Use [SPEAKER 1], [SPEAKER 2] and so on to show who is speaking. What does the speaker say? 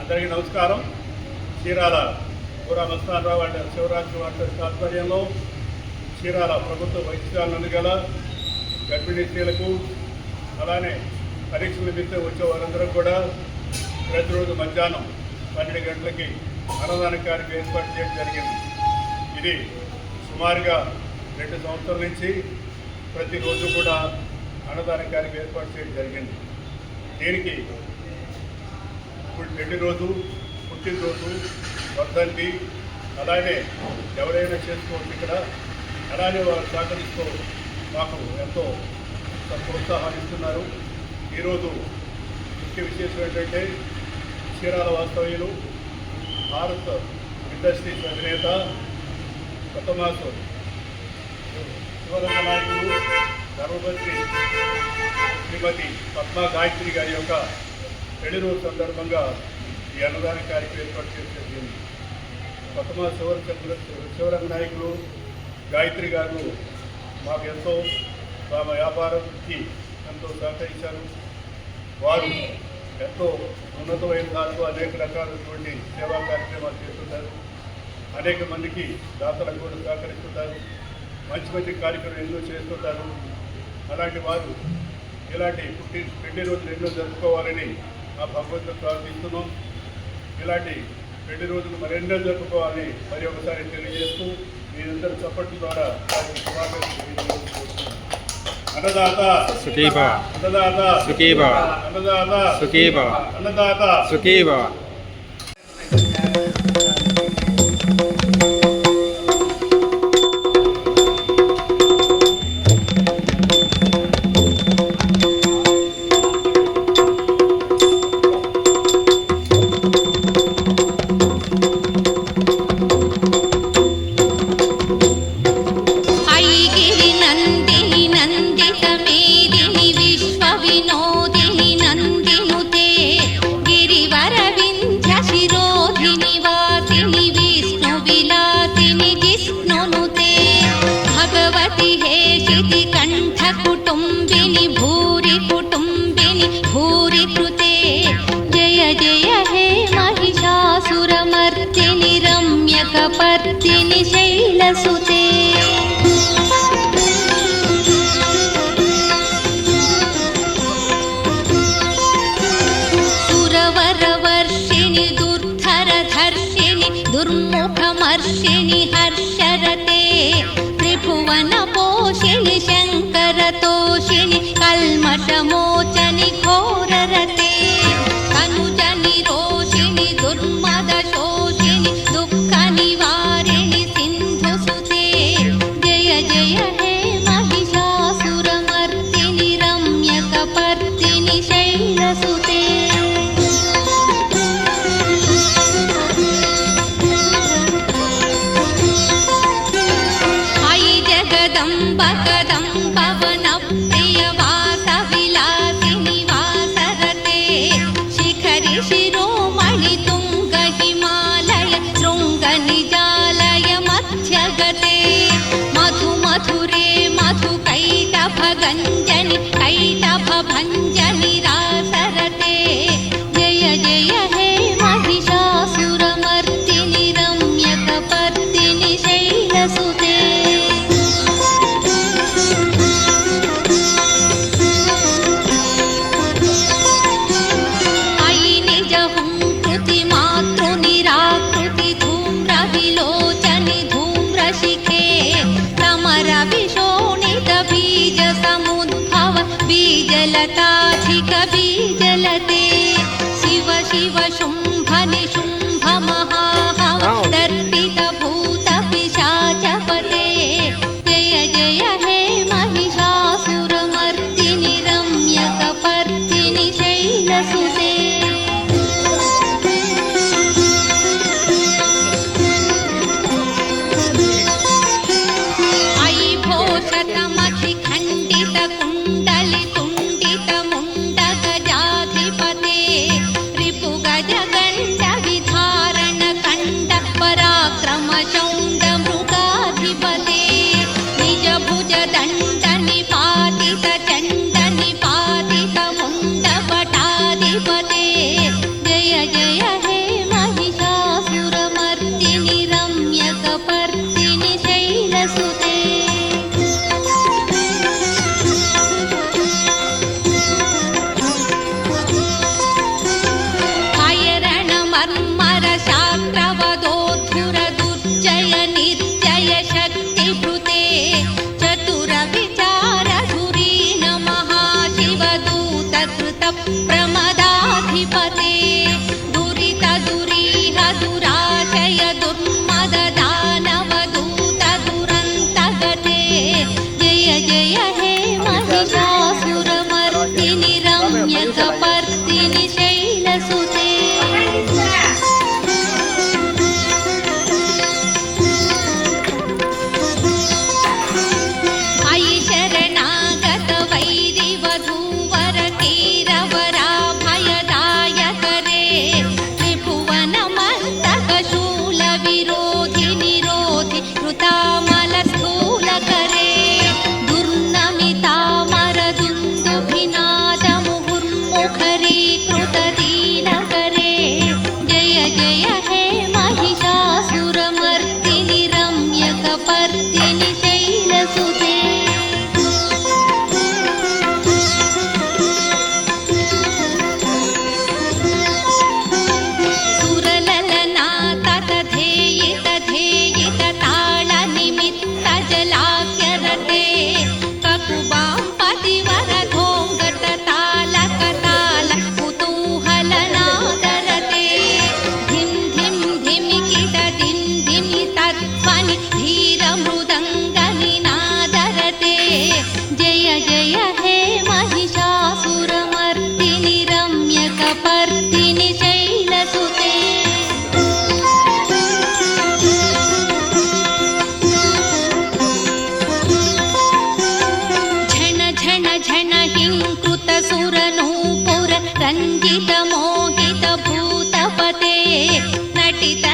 [SPEAKER 1] అందరికీ నమస్కారం. చీరాల పూరా మస్తానరావు అండ్ శివరాత్రి వార్త ఆధ్వర్యంలో చీరాల ప్రభుత్వ వైద్యశాల గల గర్భిణీ స్త్రీలకు అలానే పరీక్షల నిమిత్తం వచ్చే వారందరూ కూడా ప్రతిరోజు మధ్యాహ్నం 12 గంటలకి అన్నదాన కార్యక్రమం ఏర్పాటు చేయడం జరిగింది. ఇది సుమారుగా 2 సంవత్సరాల నుంచి ప్రతిరోజు కూడా అన్నదాన కార్యక్రమం ఏర్పాటు చేయడం జరిగింది. దీనికి పెళ్లి రోజు, పుట్టినరోజు, వర్ధంతి అలానే ఎవరైనా చేసుకోవచ్చు ఇక్కడ. అలానే వారు సహకరిస్తూ మాకు ఎంతో ప్రోత్సాహాన్ని ఇస్తున్నారు. ఈరోజు ముఖ్య విశేషం ఏంటంటే చీరాల వాస్తవ్యులు భారత్ ఇండస్ట్రీస్ అధినేత కొత్తమాసు శివరంగ నాయకులు ధర్మపత్రి శ్రీమతి పద్మా గాయత్రి గారి యొక్క పెళ్లి రోజు సందర్భంగా ఈ అన్నదాన కార్యక్రమం ఏర్పాటు చేసేది. కొత్తమాసు శివరంగ నాయకులు గాయత్రి గారు మాకు ఎంతో తమ వ్యాపారానికి ఎంతో సహకరించారు. వారు ఎంతో ఉన్నతమైన దాంట్లో అనేక రకాలైనటువంటి సేవా కార్యక్రమాలు చేస్తుంటారు. అనేక మందికి దాతలకు కూడా సహకరిస్తుంటారు. మంచి మంచి కార్యక్రమాలు ఎన్నో చేస్తుంటారు. అలాంటి వారు ఇలాంటి పెళ్లి రోజులు ఎన్నో జరుపుకోవాలని ఆ భగవంతుడు ప్రార్థిస్తున్నాం. ఇలాంటి పెళ్లి రోజులు మరెన్నో జరుపుకోవాలని మరి ఒకసారి తెలియజేస్తూ మీరందరూ చప్పట్ల ద్వారా వారికి శుభాకాంక్షలు. అన్నదాత
[SPEAKER 2] సుఖీ భవ,
[SPEAKER 1] అన్నదాత
[SPEAKER 2] సుఖీ భవ,
[SPEAKER 1] అన్నదాత
[SPEAKER 2] సుఖీ భవ,
[SPEAKER 1] అన్నదాత
[SPEAKER 2] సుఖీ భవ.
[SPEAKER 3] भूरि कृते जय जय हे महिषासुरमर्दिनि रम्यकपर्दिनि शैलसुते सुरवरवर्षिणि दुर्धरधर्षिणि दुर्मुखमर्षिणि हर्षरते त्रिभुवनपोषिणि शङ्करतोषिणि कल्मषमोचनि घोररते तनुजनि रोषिणि दुर्मदशोषिणि दुःखनिवारिणि सिन्धुसुते जय जय हे महिषासुरमर्दिनि रम्यकपर्दिनि शैलसुते अयि जगदम्ब कदम्बवनप्रियवासविलासिनि वासरते शिखरि शिरोमणि तुङ्ग हिमालय शृङ्गनिजालय मध्यगते मधु मधुरे मधु कैटभगञ्जनि कैटभभञ्जनि रासरते जय जय हे महिषासुरमर्दिनि रम्यकपर्दिनि शैलसुते अयि निजहुङ्कृति मातृनिराकृति धूम्रविलोचनि धूम्रशिखे समरविशोणित बीजसमुद्भव बीजलताधिक बीजलते शिव शिव शुम्भ निशुम्भ महाहव दर्पित भूत पिशाचपते जय जय हे महिषासुरमर्दिनि रम्यकपर्दिनि शैलसुते अयि भोषतमखिखण्डित कुण्डलि तुण्डित मुण्डगजाधिपते रिपुगजगण्ड विधारण कण्ड पराक्रम चौण्ड मृगाधिपते निज भुज दण्ड निपातित चण्ड निपातित मुण्डपटाधिपते जय जय हे दुष्टपते दुरित दुरीह दुराशय दुर्मद दानवदूत दुरन्तगते जय जय हे महिषासुरमर्दिनि रम्यकपर्दिनि शैलसुते अयि शरणागत वैरिवधूवर कीरवराभयदायकरे त्रिभुवनमस्तकशूलविरोधि निरोधि कृतामलस्थूलकरे दुर्नमितामरदुन्दुभिनादमुहुर्मुखरीकृतदीनकरे जय जय हे महिषासुरमर्दिनि रम्यकपर्दिनि शैलसुते सुरललनाततधेयित ताळनिमित्तजलाख्यरते ककुबां पतिवरधोङ्गततालकताल कुतूहलनादरते धिं धिं धिमिकिट धिं धिमि तत्त्वनि धीरमृदङ्गनिनादरते जय जय हे महिषासुरमर्दिनि रम्यकपर्दिनि शैलसुते झण झण झण हिंकृतसुरनूपुर रञ्जित मोहित भूतपते नटित